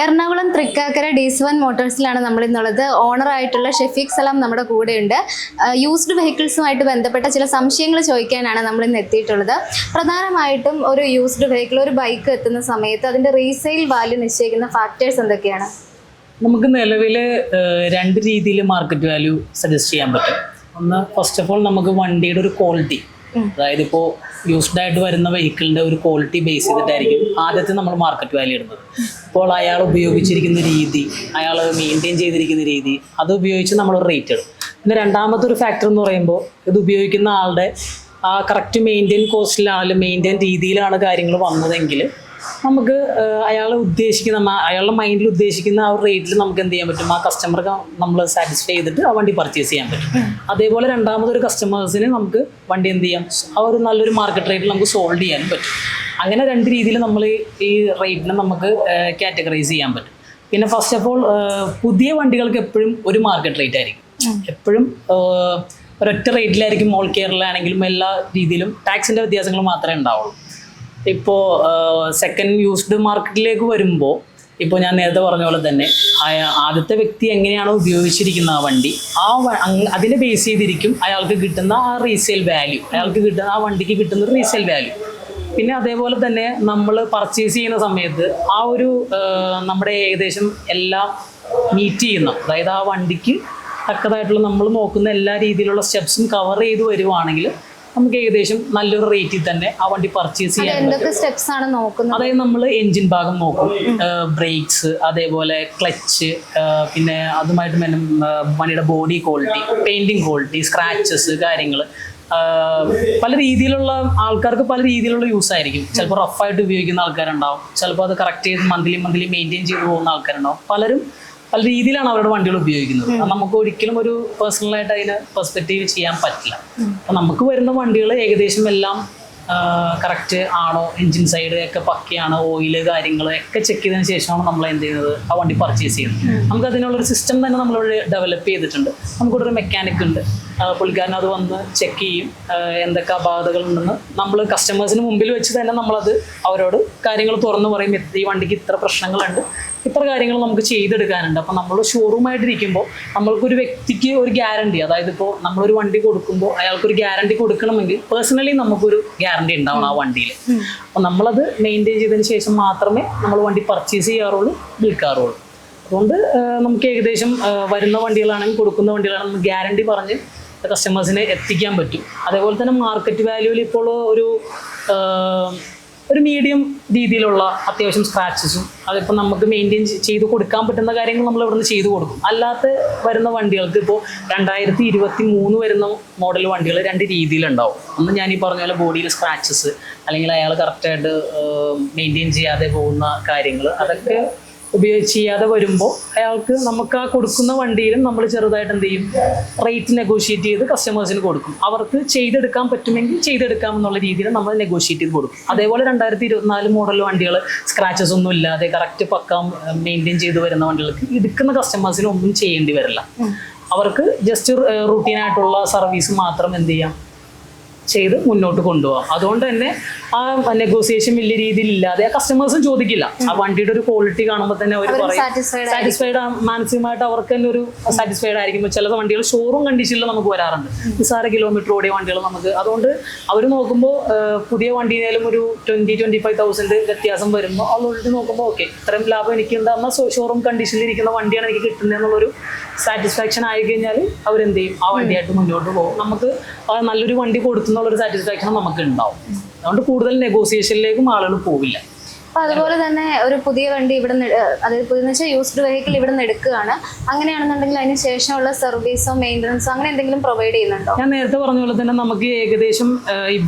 എറണാകുളം തൃക്കാക്കര ഡീസ്1 മോട്ടോഴ്സിലാണ് നമ്മൾ ഇന്നുള്ളത്. ഓണറായിട്ടുള്ള ഷെഫീഖ് സലാം നമ്മുടെ കൂടെയുണ്ട്. യൂസ്ഡ് വെഹിക്കിൾസുമായിട്ട് ബന്ധപ്പെട്ട ചില സംശയങ്ങൾ ചോദിക്കാനാണ് നമ്മൾ ഇന്ന് എത്തിയിട്ടുള്ളത്. പ്രധാനമായിട്ടും ഒരു യൂസ്ഡ് വെഹിക്കിൾ, ഒരു ബൈക്ക് എത്തുന്ന സമയത്ത് അതിൻ്റെ റീസെയിൽ വാല്യൂ നിശ്ചയിക്കുന്ന ഫാക്ടേഴ്സ് എന്തൊക്കെയാണ്? നമുക്ക് നിലവിൽ രണ്ട് രീതിയിൽ മാർക്കറ്റ് വാല്യൂ സജസ്റ്റ് ചെയ്യാൻ പറ്റും. ഒന്ന്, ഫസ്റ്റ് ഓഫ് ഓൾ നമുക്ക് വണ്ടിയുടെ ഒരു ക്വാളിറ്റി, അതായത് ഇപ്പോൾ യൂസ്ഡ് ആയിട്ട് വരുന്ന വെഹിക്കിളിൻ്റെ ഒരു ക്വാളിറ്റി ബേസ് ചെയ്തിട്ടായിരിക്കും ആദ്യത്തെ നമ്മൾ മാർക്കറ്റ് വാല്യൂ ഇടുന്നത്. ഇപ്പോൾ അയാൾ ഉപയോഗിച്ചിരിക്കുന്ന രീതി, അയാൾ മെയിൻറ്റെയിൻ ചെയ്തിരിക്കുന്ന രീതി, അത് ഉപയോഗിച്ച് നമ്മളൊരു റേറ്റ് ഇടും. പിന്നെ രണ്ടാമത്തെ ഒരു ഫാക്ടർ എന്ന് പറയുമ്പോൾ, ഇത് ഉപയോഗിക്കുന്ന ആളുടെ ആ കറക്റ്റ് മെയിൻറ്റെയിൻ കോസ്റ്റിലാണ്, മെയിൻറ്റെയിൻ രീതിയിലാണ് കാര്യങ്ങൾ വന്നതെങ്കിൽ നമുക്ക് അയാൾ ഉദ്ദേശിക്കുന്ന, അയാളുടെ മൈൻഡിൽ ഉദ്ദേശിക്കുന്ന ആ ഒരു റേറ്റിൽ നമുക്ക് എന്ത് ചെയ്യാൻ പറ്റും, ആ കസ്റ്റമർക്ക് നമ്മൾ സാറ്റിസ്ഫൈ ചെയ്തിട്ട് ആ വണ്ടി പർച്ചേസ് ചെയ്യാൻ പറ്റും. അതേപോലെ രണ്ടാമതൊരു കസ്റ്റമേഴ്സിന് നമുക്ക് വണ്ടി എന്ത് ചെയ്യാം, ആ ഒരു നല്ലൊരു മാർക്കറ്റ് റേറ്റിൽ നമുക്ക് സോൾവ് ചെയ്യാനും പറ്റും. അങ്ങനെ രണ്ട് രീതിയിൽ നമ്മൾ ഈ റേറ്റിനെ നമുക്ക് കാറ്റഗറൈസ് ചെയ്യാൻ പറ്റും. പിന്നെ ഫസ്റ്റ് ഓഫ് ഓൾ, പുതിയ വണ്ടികൾക്ക് എപ്പോഴും ഒരു മാർക്കറ്റ് റേറ്റ് ആയിരിക്കും. എപ്പോഴും ഒരൊറ്റ റേറ്റിലായിരിക്കും. ഓൾ കേരള എല്ലാ രീതിയിലും ടാക്സിൻ്റെ വ്യത്യാസങ്ങൾ മാത്രമേ ഉണ്ടാവുള്ളൂ. ഇപ്പോൾ സെക്കൻഡ് യൂസ്ഡ് മാർക്കറ്റിലേക്ക് വരുമ്പോൾ, ഇപ്പോൾ ഞാൻ നേരത്തെ പറഞ്ഞ പോലെ തന്നെ ആദ്യത്തെ വ്യക്തി എങ്ങനെയാണോ ഉപയോഗിച്ചിരിക്കുന്ന ആ വണ്ടി, അതിനെ ബേസ് ചെയ്തിരിക്കും അയാൾക്ക് കിട്ടുന്ന ആ റീസെയിൽ വാല്യൂ, അയാൾക്ക് കിട്ടുന്ന ആ വണ്ടിക്ക് കിട്ടുന്ന ഒരു റീസെയിൽ വാല്യൂ. പിന്നെ അതേപോലെ തന്നെ നമ്മൾ പർച്ചേസ് ചെയ്യുന്ന സമയത്ത് ആ ഒരു നമ്മുടെ ഏകദേശം എല്ലാം മീറ്റ് ചെയ്യുന്ന, അതായത് ആ വണ്ടിക്ക് തക്കതായിട്ടുള്ള നമ്മൾ നോക്കുന്ന എല്ലാ രീതിയിലുള്ള സ്റ്റെപ്സും കവർ ചെയ്ത് വരുവാണെങ്കിൽ നമുക്ക് ഏകദേശം നല്ലൊരു റേറ്റിൽ തന്നെ ആ വണ്ടി പർച്ചേസ് ചെയ്യാൻ പറ്റും. അതായത് നമ്മൾ എൻജിൻ ഭാഗം നോക്കും, ബ്രേക്സ്, അതേപോലെ ക്ലച്ച്, പിന്നെ അതുമായിട്ട് വണ്ടിയുടെ body quality, painting quality, scratches, കാര്യങ്ങൾ. പല രീതിയിലുള്ള ആൾക്കാർക്ക് പല രീതിയിലുള്ള യൂസ് ആയിരിക്കും. ചിലപ്പോൾ റഫായിട്ട് ഉപയോഗിക്കുന്ന ആൾക്കാരുണ്ടാവും, ചിലപ്പോൾ അത് കറക്റ്റ് ചെയ്ത് മന്ത്ലി മെയിൻറ്റെയിൻ ചെയ്ത് പോകുന്ന ആൾക്കാരുണ്ടാവും. പലരും പല രീതിയിലാണ് അവരുടെ വണ്ടികൾ ഉപയോഗിക്കുന്നത്. നമുക്ക് ഒരിക്കലും ഒരു പേഴ്സണലായിട്ട് അതിന് പെർസ്പെക്റ്റീവ് ചെയ്യാൻ പറ്റില്ല. അപ്പം നമുക്ക് വരുന്ന വണ്ടികൾ ഏകദേശം എല്ലാം കറക്റ്റ് ആണോ, എൻജിൻ സൈഡ് ഒക്കെ പക്കയാണോ, ഓയില് കാര്യങ്ങൾ ഒക്കെ ചെക്ക് ചെയ്തതിന് ശേഷമാണ് നമ്മൾ എന്ത് ചെയ്യുന്നത്, ആ വണ്ടി പർച്ചേസ് ചെയ്യുന്നത്. നമുക്ക് അതിനുള്ളൊരു സിസ്റ്റം തന്നെ നമ്മളിവിടെ ഡെവലപ്പ് ചെയ്തിട്ടുണ്ട്. നമുക്കിവിടെ ഒരു മെക്കാനിക് ഉണ്ട്, പുള്ളിക്കാരൻ അത് വന്ന് ചെക്ക് ചെയ്യും എന്തൊക്കെ അപാകതകളുണ്ടെന്ന്. നമ്മൾ കസ്റ്റമേഴ്സിന് മുമ്പിൽ വെച്ച് തന്നെ നമ്മളത് അവരോട് കാര്യങ്ങൾ തുറന്നു പറയും. ഈ വണ്ടിക്ക് ഇത്ര പ്രശ്നങ്ങളുണ്ട്, ഇത്ര കാര്യങ്ങൾ നമുക്ക് ചെയ്തെടുക്കാനുണ്ട്. അപ്പം നമ്മൾ ഷോറൂമായിട്ടിരിക്കുമ്പോൾ നമ്മൾക്കൊരു വ്യക്തിക്ക് ഒരു ഗ്യാരണ്ടി, അതായത് ഇപ്പോൾ നമ്മളൊരു വണ്ടി കൊടുക്കുമ്പോൾ അയാൾക്കൊരു ഗ്യാരണ്ടി കൊടുക്കണമെങ്കിൽ പേഴ്സണലി നമുക്കൊരു ഗ്യാരണ്ടി ഉണ്ടാവണം ആ വണ്ടിയിൽ. അപ്പം നമ്മളത് മെയിൻറ്റെയിൻ ചെയ്തതിന് ശേഷം മാത്രമേ നമ്മൾ വണ്ടി പർച്ചേസ് ചെയ്യാറുള്ളൂ, വിൽക്കാറുള്ളൂ. അതുകൊണ്ട് നമുക്ക് ഏകദേശം വരുന്ന വണ്ടികളാണെങ്കിൽ, കൊടുക്കുന്ന വണ്ടികളാണെങ്കിൽ നമുക്ക് ഗ്യാരണ്ടി പറഞ്ഞ് കസ്റ്റമേഴ്സിനെ എത്തിക്കാൻ പറ്റും. അതേപോലെ തന്നെ മാർക്കറ്റ് വാല്യൂവിൽ ഇപ്പോൾ ഒരു മീഡിയം രീതിയിലുള്ള അത്യാവശ്യം സ്ക്രാച്ചസും, അതിപ്പോൾ നമുക്ക് മെയിൻറ്റെയിൻ ചെയ്ത് കൊടുക്കാൻ പറ്റുന്ന കാര്യങ്ങൾ നമ്മൾ ഇവിടുന്ന് ചെയ്ത് കൊടുക്കും. അല്ലാത്ത വരുന്ന വണ്ടികൾക്ക് ഇപ്പോൾ 2023 വരുന്ന മോഡൽ വണ്ടികൾ രണ്ട് രീതിയിലുണ്ടാവും. ഒന്ന് ഞാൻ ഈ പറഞ്ഞ പോലെ ബോഡിയിൽ സ്ക്രാച്ചസ്, അല്ലെങ്കിൽ അയാൾ കറക്റ്റായിട്ട് മെയിൻറ്റെയിൻ ചെയ്യാതെ പോകുന്ന കാര്യങ്ങൾ, അതൊക്കെ ചെയ്യാതെ വരുമ്പോൾ അയാൾക്ക് നമുക്ക് ആ കൊടുക്കുന്ന വണ്ടിയിലും നമ്മൾ ചെറുതായിട്ട് എന്ത് ചെയ്യും, റേറ്റ് നെഗോഷിയേറ്റ് ചെയ്ത് കസ്റ്റമേഴ്സിന് കൊടുക്കും. അവർക്ക് ചെയ്തെടുക്കാൻ പറ്റുമെങ്കിൽ ചെയ്തെടുക്കാം എന്നുള്ള രീതിയിൽ നമ്മൾ നെഗോഷിയേറ്റ് ചെയ്ത് കൊടുക്കും. അതേപോലെ 2024 മോഡൽ വണ്ടികൾ സ്ക്രാച്ചസ് ഒന്നും ഇല്ലാതെ കറക്റ്റ് പക്ക മെയിൻറ്റെയിൻ ചെയ്ത് വരുന്ന വണ്ടികൾക്ക് എടുക്കുന്ന കസ്റ്റമേഴ്സിന് ഒന്നും ചെയ്യേണ്ടി വരില്ല. അവർക്ക് ജസ്റ്റ് റൂട്ടീനായിട്ടുള്ള സർവീസ് മാത്രം എന്ത് ചെയ്യാം, ചെയ്ത് മുന്നോട്ട് കൊണ്ടുപോകാം. അതുകൊണ്ട് തന്നെ ആ നെഗോസിയേഷൻ വലിയ രീതിയിൽ ഇല്ലാതെ ആ കസ്റ്റമേഴ്സും ചോദിക്കില്ല. ആ വണ്ടിയുടെ ഒരു ക്വാളിറ്റി കാണുമ്പോൾ തന്നെ അവർ പറയും സാറ്റിസ്ഫൈഡ്, മാനസികമായിട്ട് അവർക്ക് തന്നെ ഒരു സാറ്റിസ്ഫൈഡ് ആയിരിക്കും. ചില വണ്ടികൾ ഷോറൂം കണ്ടീഷനിൽ നമുക്ക് വരാറുണ്ട്, നിസ്സാര കിലോമീറ്റർ ഓടിയ വണ്ടികൾ നമുക്ക്. അതുകൊണ്ട് അവർ നോക്കുമ്പോൾ പുതിയ വണ്ടിയിലും ഒരു 20-25,000 വ്യത്യാസം വരുമ്പോൾ ഓൾറെഡി നോക്കുമ്പോൾ ഓക്കെ, ഇത്രയും ലാഭം എനിക്ക് എന്താ, ഷോറൂം കണ്ടീഷനിൽ ഇരിക്കുന്ന വണ്ടിയാണ് എനിക്ക് കിട്ടുന്നത് എന്നുള്ളൊരു സാറ്റിസ്ഫാക്ഷൻ ആയി കഴിഞ്ഞാൽ അവരെന്ത് ചെയ്യും, ആ വണ്ടിയായിട്ട് മുന്നോട്ട് പോകും. നമുക്ക് നല്ലൊരു വണ്ടി കൊടുത്തുന്നുള്ളൊരു സാറ്റിസ്ഫാക്ഷൻ നമുക്ക് ഉണ്ടാവും. അതുകൊണ്ട് കൂടുതൽ നെഗോസിയേഷനിലേക്കും ആളുകൾ പോവില്ല. അപ്പോൾ അതുപോലെ തന്നെ ഒരു പുതിയ വണ്ടി ഇവിടെ നിന്ന്, അതായത് പുതിയെന്ന് വെച്ചാൽ യൂസ്ഡ് വെഹിക്കിൾ ഇവിടെ നിന്ന് എടുക്കുകയാണ്, അങ്ങനെയാണെന്നുണ്ടെങ്കിൽ അതിന് ശേഷമുള്ള സർവീസോ മെയിൻ്റനൻസോ അങ്ങനെ എന്തെങ്കിലും പ്രൊവൈഡ് ചെയ്യുന്നുണ്ടോ? ഞാൻ നേരത്തെ പറഞ്ഞ പോലെ തന്നെ നമുക്ക് ഏകദേശം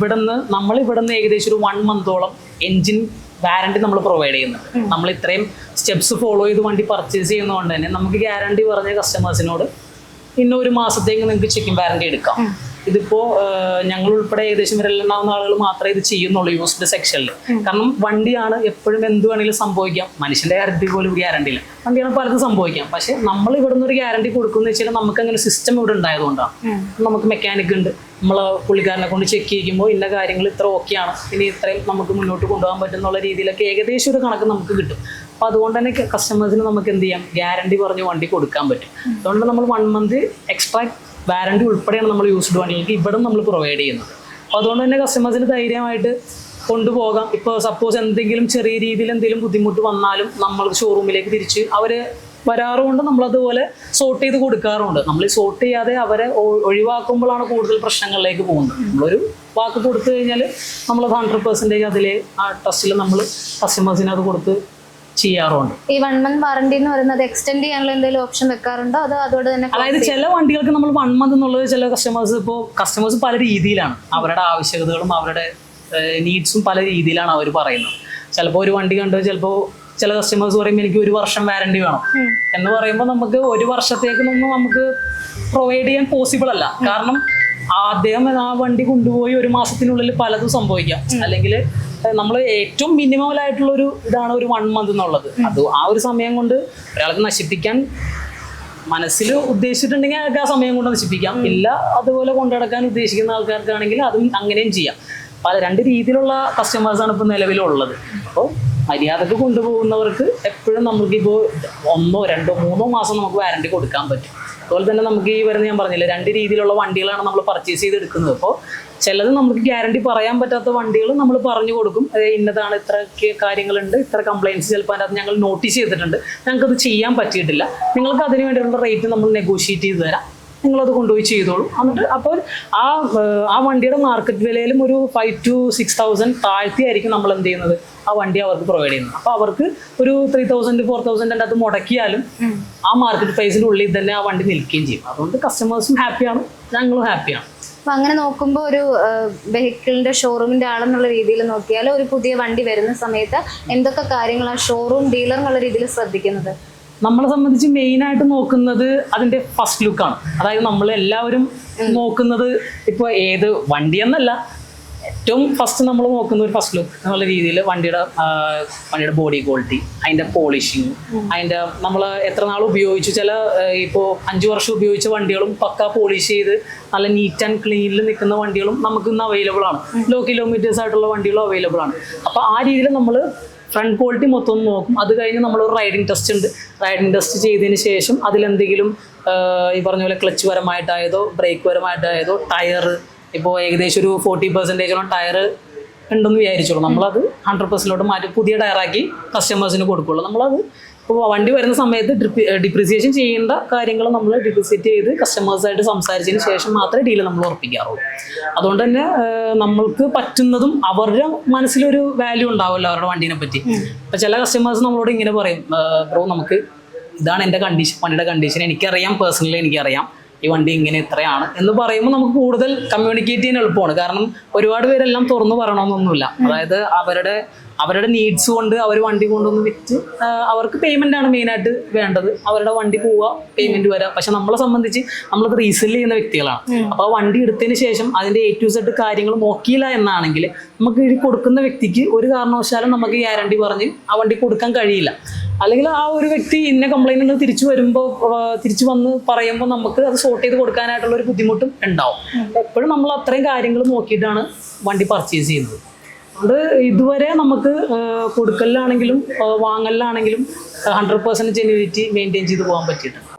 നമ്മളിവിടുന്ന് ഏകദേശം ഒരു 1 മന്തോളം എൻജിൻ വാറണ്ടി നമ്മൾ പ്രൊവൈഡ് ചെയ്യുന്നുണ്ട്. നമ്മൾ ഇത്രയും സ്റ്റെപ്സ് ഫോളോ ചെയ്ത് വണ്ടി പർച്ചേസ് ചെയ്യുന്നതുകൊണ്ട് തന്നെ നമുക്ക് ഗ്യാരണ്ടി പറഞ്ഞ കസ്റ്റമേഴ്സിനോട് ഇന്ന ഒരു മാസത്തേക്ക് നിങ്ങൾക്ക് ചെക്കിംഗ് വാറണ്ടി എടുക്കാം. ഇതിപ്പോൾ ഞങ്ങൾ ഉൾപ്പെടെ ഏകദേശം വിരലുണ്ടാവുന്ന ആളുകൾ മാത്രമേ ഇത് ചെയ്യുന്നുള്ളൂ യൂസ്ഡ് സെക്ഷനിൽ. കാരണം വണ്ടിയാണ്, എപ്പോഴും എന്ത് വേണമെങ്കിലും സംഭവിക്കാം. മനുഷ്യൻ്റെ കാര്യത്തിൽ പോലും ഗ്യാരണ്ടി ഇല്ല, വണ്ടിയാണ് പലതും സംഭവിക്കാം. പക്ഷെ നമ്മൾ ഇവിടെ നിന്ന് ഒരു ഗ്യാരണ്ടി കൊടുക്കുന്ന വെച്ചാൽ നമുക്ക് അങ്ങനെ സിസ്റ്റം ഇവിടെ ഉണ്ടായതുകൊണ്ടാണ്. നമുക്ക് മെക്കാനിക് ഉണ്ട്, നമ്മൾ പുള്ളിക്കാരനെ കൊണ്ട് ചെക്ക് ചെയ്യുമ്പോൾ ഇന്ന കാര്യങ്ങൾ ഇത്ര ഓക്കെയാണ്, ഇനി ഇത്രയും നമുക്ക് മുന്നോട്ട് കൊണ്ടുപോകാൻ പറ്റുന്നുള്ള രീതിയിലൊക്കെ ഏകദേശം ഒരു കണക്ക് നമുക്ക് കിട്ടും. അപ്പോൾ അതുകൊണ്ട് തന്നെ കസ്റ്റമേഴ്സിന് നമുക്ക് എന്ത് ചെയ്യാം, ഗ്യാരണ്ടി പറഞ്ഞ് വണ്ടി കൊടുക്കാൻ പറ്റും. അതുകൊണ്ട് നമ്മൾ 1 month എക്സ്ട്രാ വാറണ്ടി ഉൾപ്പെടെയാണ് നമ്മൾ യൂസ്ഡ് വണ്ടികൾക്ക് ഇവിടെ നമ്മൾ പ്രൊവൈഡ് ചെയ്യുന്നത്. അപ്പോൾ അതുകൊണ്ട് തന്നെ കസ്റ്റമേഴ്സിന് ധൈര്യമായിട്ട് കൊണ്ടുപോകാം. ഇപ്പോൾ സപ്പോസ് എന്തെങ്കിലും ചെറിയ രീതിയിൽ എന്തെങ്കിലും ബുദ്ധിമുട്ട് വന്നാലും നമ്മൾ ഷോറൂമിലേക്ക് തിരിച്ച് അവർ വരാറുമുണ്ട്. നമ്മളതുപോലെ സോർട്ട് ചെയ്ത് കൊടുക്കാറുമുണ്ട്. നമ്മൾ സോർട്ട് ചെയ്യാതെ അവരെ ഒഴിവാക്കുമ്പോഴാണ് കൂടുതൽ പ്രശ്നങ്ങളിലേക്ക് പോകുന്നത്. നമ്മളൊരു വാക്ക് കൊടുത്തു കഴിഞ്ഞാൽ നമ്മളത് 100% അതിലെ ആ ട്രസ്റ്റിൽ നമ്മൾ കസ്റ്റമേഴ്സിന് അത് കൊടുത്ത് ചെയ്യാറുണ്ട്. ഈ 1 month വാറണ്ടി എന്ന് പറയുന്നത് എക്സ്റ്റെൻഡ് ചെയ്യാനുള്ള എന്തെങ്കിലും ഓപ്ഷൻ വെക്കാറുണ്ടോ, അതോ അതോടെ തന്നെ? അതായത് ചില വണ്ടികൾക്ക് നമ്മൾ 1 month എന്നുള്ളത് ചില കസ്റ്റമേഴ്സ് പല രീതിയിലാണ് അവരുടെ ആവശ്യകതകളും അവരുടെ നീഡ്സും പല രീതിയിലാണ് അവർ പറയുന്നത്. ചിലപ്പോൾ ഒരു വണ്ടി കണ്ട് ചിലപ്പോൾ ചില കസ്റ്റമേഴ്സ് പറയുമ്പോൾ എനിക്ക് 1 വർഷം വാറണ്ടി വേണം എന്ന് പറയുമ്പോൾ നമുക്ക് 1 വർഷത്തേക്കൊന്നും നമുക്ക് പ്രൊവൈഡ് ചെയ്യാൻ പോസിബിൾ അല്ല. കാരണം അദ്ദേഹം ആ വണ്ടി കൊണ്ടുപോയി 1 മാസത്തിനുള്ളിൽ പലതും സംഭവിക്കാം. അല്ലെങ്കിൽ നമ്മൾ ഏറ്റവും മിനിമലായിട്ടുള്ളൊരു ഇതാണ് ഒരു 1 month എന്നുള്ളത്. അത് ആ ഒരു സമയം കൊണ്ട് ഒരാൾക്ക് നശിപ്പിക്കാൻ മനസ്സിൽ ഉദ്ദേശിച്ചിട്ടുണ്ടെങ്കിൽ അയാൾക്ക് ആ സമയം കൊണ്ട് നശിപ്പിക്കാം. ഇല്ല അതുപോലെ കൊണ്ടുനടക്കാൻ ഉദ്ദേശിക്കുന്ന ആൾക്കാർക്കാണെങ്കിൽ അതും അങ്ങനെയും ചെയ്യാം. പല 2 രീതിയിലുള്ള കസ്റ്റമേഴ്സാണ് ഇപ്പോൾ നിലവിലുള്ളത്. അപ്പോൾ മര്യാദക്ക് കൊണ്ടുപോകുന്നവർക്ക് എപ്പോഴും നമുക്കിപ്പോൾ 1, 2, 3 മാസം നമുക്ക് വാറണ്ടി കൊടുക്കാൻ പറ്റും. അതുപോലെ തന്നെ നമുക്ക് ഈ വരുന്ന ഞാൻ പറഞ്ഞില്ലേ 2 രീതിയിലുള്ള വണ്ടികളാണ് നമ്മൾ പർച്ചേസ് ചെയ്തെടുക്കുന്നത്. അപ്പോൾ ചിലത് നമുക്ക് ഗ്യാരണ്ടി പറയാൻ പറ്റാത്ത വണ്ടികൾ നമ്മൾ പറഞ്ഞു കൊടുക്കും. ഇന്നതാണ്, ഇത്ര കാര്യങ്ങളുണ്ട്, ഇത്ര കംപ്ലയിൻറ്റ്സ് ചിലപ്പോൾ അതിനകത്ത് ഞങ്ങൾ നോട്ടീസ് ചെയ്തിട്ടുണ്ട്, ഞങ്ങൾക്കത് ചെയ്യാൻ പറ്റിയിട്ടില്ല, നിങ്ങൾക്ക് അതിന് വേണ്ടിയുള്ള റേറ്റ് നമ്മൾ നെഗോഷിയേറ്റ് ചെയ്ത് തരാം, നിങ്ങളത് കൊണ്ടുപോയി ചെയ്തോളൂ. എന്നിട്ട് അപ്പോൾ ആ വണ്ടിയുടെ മാർക്കറ്റ് വിലയിലും ഒരു 5,000 to 6,000 താഴ്ത്തിയായിരിക്കും നമ്മൾ എന്ത് ചെയ്യുന്നത്, ആ വണ്ടി അവർക്ക് പ്രൊവൈഡ് ചെയ്യുന്നത്. അപ്പോൾ അവർക്ക് ഒരു 3,000 to 4,000 അത് മുടക്കിയാലും ആ മാർക്കറ്റ് പ്രൈസിനുള്ളിൽ തന്നെ ആ വണ്ടി നിൽക്കുകയും ചെയ്യും. അതുകൊണ്ട് കസ്റ്റമേഴ്സും ഹാപ്പിയാണ്, ഞങ്ങളും ഹാപ്പിയാണ്. അപ്പൊ അങ്ങനെ നോക്കുമ്പോൾ ഒരു വെഹിക്കിളിന്റെ ഷോറൂമിന്റെ ആളെന്നുള്ള രീതിയിൽ നോക്കിയാൽ ഒരു പുതിയ വണ്ടി വരുന്ന സമയത്ത് എന്തൊക്കെ കാര്യങ്ങളാണ് ഷോറൂം ഡീലർ എന്നുള്ള രീതിയിൽ ശ്രദ്ധിക്കുന്നത്? നമ്മളെ സംബന്ധിച്ച് മെയിനായിട്ട് നോക്കുന്നത് അതിൻ്റെ ഫസ്റ്റ് ലുക്കാണ്. അതായത് നമ്മൾ എല്ലാവരും നോക്കുന്നത് ഇപ്പോൾ ഏത് വണ്ടി എന്നല്ല, ഏറ്റവും ഫസ്റ്റ് നമ്മൾ നോക്കുന്ന ഒരു ഫസ്റ്റ് ലുക്ക് എന്നുള്ള രീതിയിൽ വണ്ടിയുടെ ബോഡി ക്വാളിറ്റി, അതിൻ്റെ പോളിഷിങ്, അതിൻ്റെ നമ്മൾ എത്ര നാൾ ഉപയോഗിച്ചു. ചില ഇപ്പോൾ 5 വർഷം ഉപയോഗിച്ച വണ്ടികളും പക്ക പോളിഷ് ചെയ്ത് നല്ല നീറ്റ് ആൻഡ് ക്ലീനിൽ നിൽക്കുന്ന വണ്ടികളും നമുക്ക് ഇന്ന് അവൈലബിൾ ആണ്. ലോ കിലോമീറ്റേഴ്സ് ആയിട്ടുള്ള വണ്ടികളും അവൈലബിൾ ആണ്. അപ്പോൾ ആ രീതിയിൽ നമ്മൾ ഫ്രണ്ട് ക്വാളിറ്റി മൊത്തം നോക്കും. അത് കഴിഞ്ഞ് നമ്മളൊരു റൈഡിങ് ടെസ്റ്റ് ഉണ്ട്. റൈഡിങ് ടെസ്റ്റ് ചെയ്തതിന് ശേഷം അതിലെന്തെങ്കിലും ഈ പറഞ്ഞ പോലെ ക്ലച്ച് പരമായിട്ടായതോ ബ്രേക്ക് പരമായിട്ടായതോ ടയർ ഇപ്പോൾ ഏകദേശം ഒരു 40% ടയർ ഉണ്ടെന്ന് വിചാരിച്ചോളൂ, നമ്മളത് 100% മാറ്റി പുതിയ ടയറാക്കി കസ്റ്റമേഴ്സിന് കൊടുക്കുള്ളൂ. നമ്മളത് ഇപ്പോൾ വണ്ടി വരുന്ന സമയത്ത് ഡിപ്രിസിയേഷൻ ചെയ്യേണ്ട കാര്യങ്ങൾ നമ്മൾ ഡിപ്രിസിയേറ്റ് ചെയ്ത് കസ്റ്റമേഴ്സായിട്ട് സംസാരിച്ചതിന് ശേഷം മാത്രമേ ഡീല് നമ്മൾ ഉറപ്പിക്കാറുള്ളൂ. അതുകൊണ്ട് തന്നെ നമ്മൾക്ക് പറ്റുന്നതും അവരുടെ മനസ്സിലൊരു വാല്യൂ ഉണ്ടാവുമല്ലോ അവരുടെ വണ്ടീനെ പറ്റി. ഇപ്പം ചില കസ്റ്റമേഴ്സ് നമ്മളോട് ഇങ്ങനെ പറയും, ബ്രോ നമുക്ക് ഇതാണ് എൻ്റെ കണ്ടീഷൻ, വണ്ടിയുടെ കണ്ടീഷൻ എനിക്കറിയാം, പേഴ്സണലി എനിക്കറിയാം, ഈ വണ്ടി ഇങ്ങനെ ഇത്രയാണ് എന്ന് പറയുമ്പോൾ നമുക്ക് കൂടുതൽ കമ്മ്യൂണിക്കേറ്റ് ചെയ്യാൻ എളുപ്പമാണ്. കാരണം ഒരുപാട് പേരെല്ലാം തുറന്നു പറയണമെന്നൊന്നുമില്ല. അതായത് അവരുടെ നീഡ്സ് കൊണ്ട് അവർ വണ്ടി കൊണ്ടൊന്ന് വിറ്റ് അവർക്ക് പേയ്മെൻ്റ് ആണ് മെയിനായിട്ട് വേണ്ടത്. അവരുടെ വണ്ടി പോവുക, പേയ്മെൻറ്റ് വരാം. പക്ഷെ നമ്മളെ സംബന്ധിച്ച് നമ്മളത് റീസെല് ചെയ്യുന്ന വ്യക്തികളാണ്. അപ്പോൾ ആ വണ്ടി എടുത്തതിന് ശേഷം അതിൻ്റെ A to Z കാര്യങ്ങൾ നോക്കിയില്ല എന്നാണെങ്കിൽ നമുക്ക് ഈ കൊടുക്കുന്ന വ്യക്തിക്ക് ഒരു കാരണവശാലും നമുക്ക് ഗ്യാരണ്ടി പറഞ്ഞ് ആ വണ്ടി കൊടുക്കാൻ കഴിയില്ല. അല്ലെങ്കിൽ ആ ഒരു വ്യക്തി ഇന്ന കംപ്ലൈൻറ്റ് തിരിച്ചു വന്ന് പറയുമ്പോൾ നമുക്ക് അത് സോർട്ട് ചെയ്ത് കൊടുക്കാനായിട്ടുള്ള ഒരു ബുദ്ധിമുട്ടും ഉണ്ടാവും. എപ്പോഴും നമ്മൾ അത്രയും കാര്യങ്ങൾ നോക്കിയിട്ടാണ് വണ്ടി പർച്ചേസ് ചെയ്യുന്നത്. അതുകൊണ്ട് ഇതുവരെ നമുക്ക് കൊടുക്കലിലാണെങ്കിലും വാങ്ങലിലാണെങ്കിലും 100% ജെന്യൂനിറ്റി മെയിൻറ്റെയിൻ ചെയ്ത് പോകാൻ പറ്റിയിട്ടുണ്ട്.